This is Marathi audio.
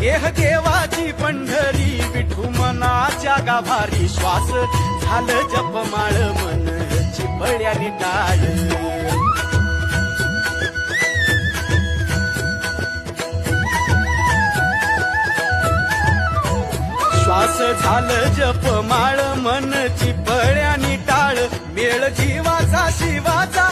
गेह देवाची पंढरी विठू मनाच्या गाभारी श्वास झालं जपमाळ मन चिपळ्याने टाळ श्वास झालं जपमाळ मन चिपळ्याने टाळ मेळ जीवाचा शिवाचा